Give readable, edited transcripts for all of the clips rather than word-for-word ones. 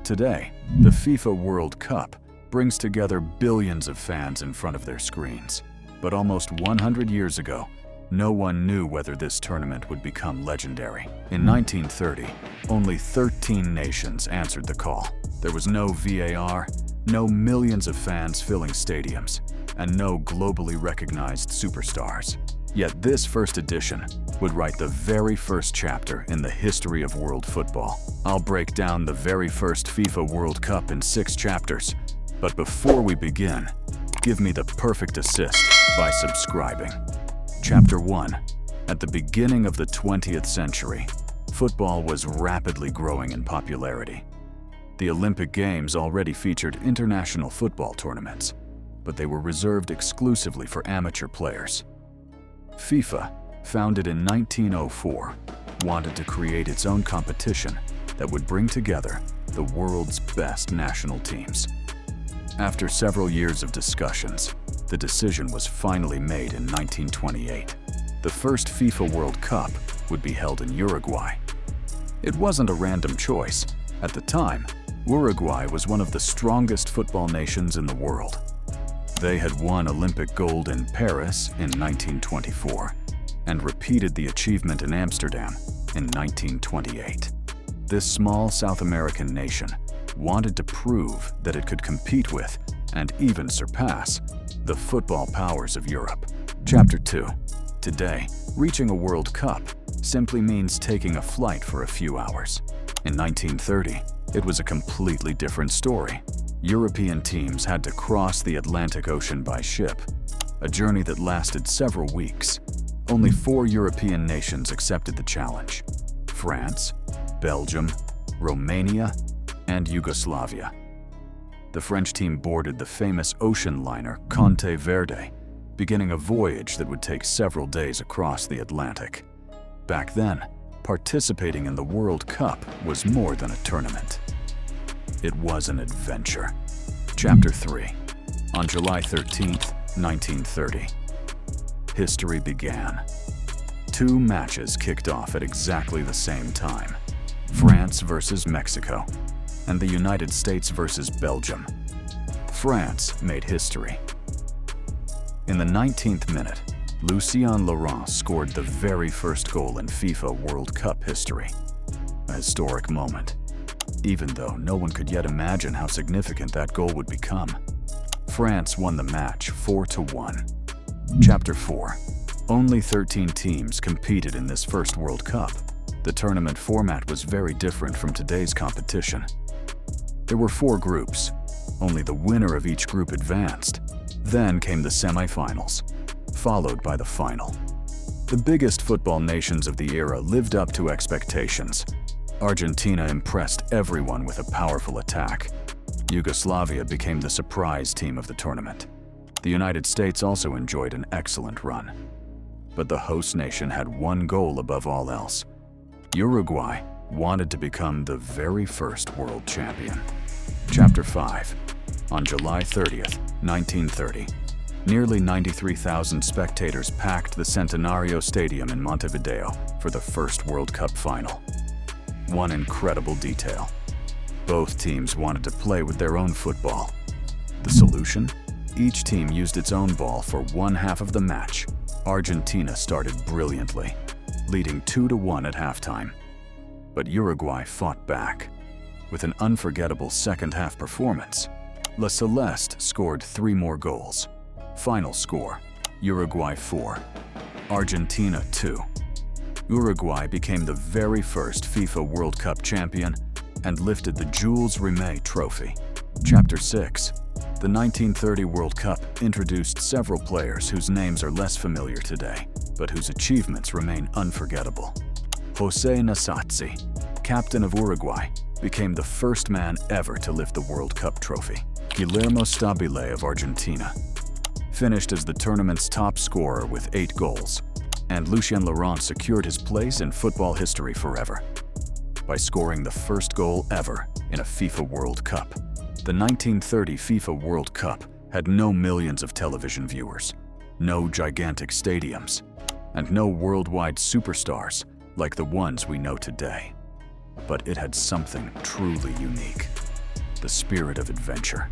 Today, the FIFA World Cup brings together billions of fans in front of their screens. But almost 100 years ago, no one knew whether this tournament would become legendary. In 1930, only 13 nations answered the call. There was no VAR, no millions of fans filling stadiums, and no globally recognized superstars. Yet this first edition would write the very first chapter in the history of world football. I'll break down the very first FIFA World Cup in 6 chapters. But before we begin, give me the perfect assist by subscribing. Chapter 1. At the beginning of the 20th century, football was rapidly growing in popularity. The Olympic Games already featured international football tournaments, but they were reserved exclusively for amateur players. FIFA, founded in 1904, wanted to create its own competition that would bring together the world's best national teams. After several years of discussions, the decision was finally made in 1928. The first FIFA World Cup would be held in Uruguay. It wasn't a random choice. At the time, Uruguay was one of the strongest football nations in the world. They had won Olympic gold in Paris in 1924 and repeated the achievement in Amsterdam in 1928. This small South American nation wanted to prove that it could compete with and even surpass the football powers of Europe. Chapter 2. Today, reaching a World Cup simply means taking a flight for a few hours. In 1930, it was a completely different story. European teams had to cross the Atlantic Ocean by ship, a journey that lasted several weeks. Only 4 European nations accepted the challenge: France, Belgium, Romania, and Yugoslavia. The French team boarded the famous ocean liner Conte Verde, beginning a voyage that would take several days across the Atlantic. Back then, participating in the World Cup was more than a tournament. It was an adventure. Chapter 3. On July 13th, 1930, history began. 2 matches kicked off at exactly the same time: France versus Mexico and the United States versus Belgium. France made history. In the 19th minute, Lucien Laurent scored the very first goal in FIFA World Cup history. A historic moment, even though no one could yet imagine how significant that goal would become. France won the match 4-1. Chapter 4. Only 13 teams competed in this first World Cup. The tournament format was very different from today's competition. There were 4 groups. Only the winner of each group advanced. Then came the semifinals, followed by the final. The biggest football nations of the era lived up to expectations. Argentina impressed everyone with a powerful attack. Yugoslavia became the surprise team of the tournament. The United States also enjoyed an excellent run. But the host nation had one goal above all else. Uruguay wanted to become the very first world champion. Chapter 5. On July 30th, 1930, nearly 93,000 spectators packed the Centenario Stadium in Montevideo for the first World Cup final. One incredible detail: both teams wanted to play with their own football. The solution? Each team used its own ball for one half of the match. Argentina started brilliantly, leading 2-1 at halftime. But Uruguay fought back. With an unforgettable second-half performance, La Celeste scored 3 more goals. Final score: Uruguay 4, Argentina 2. Uruguay became the very first FIFA World Cup champion and lifted the Jules Rimet Trophy. Chapter 6. The 1930 World Cup introduced several players whose names are less familiar today, but whose achievements remain unforgettable. José Nasazzi, captain of Uruguay, became the first man ever to lift the World Cup trophy. Guillermo Stabile of Argentina finished as the tournament's top scorer with 8 goals, and Lucien Laurent secured his place in football history forever by scoring the first goal ever in a FIFA World Cup. The 1930 FIFA World Cup had no millions of television viewers, no gigantic stadiums, and no worldwide superstars like the ones we know today. But it had something truly unique. the spirit of adventure.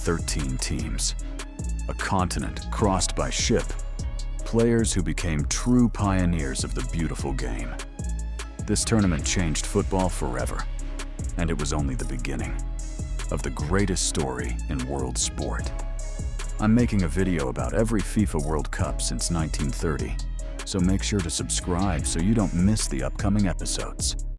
13 teams, a continent crossed by ship, players who became true pioneers of the beautiful game. This tournament changed football forever, and it was only the beginning of the greatest story in world sport. I'm making a video about every FIFA World Cup since 1930, so make sure to subscribe so you don't miss the upcoming episodes.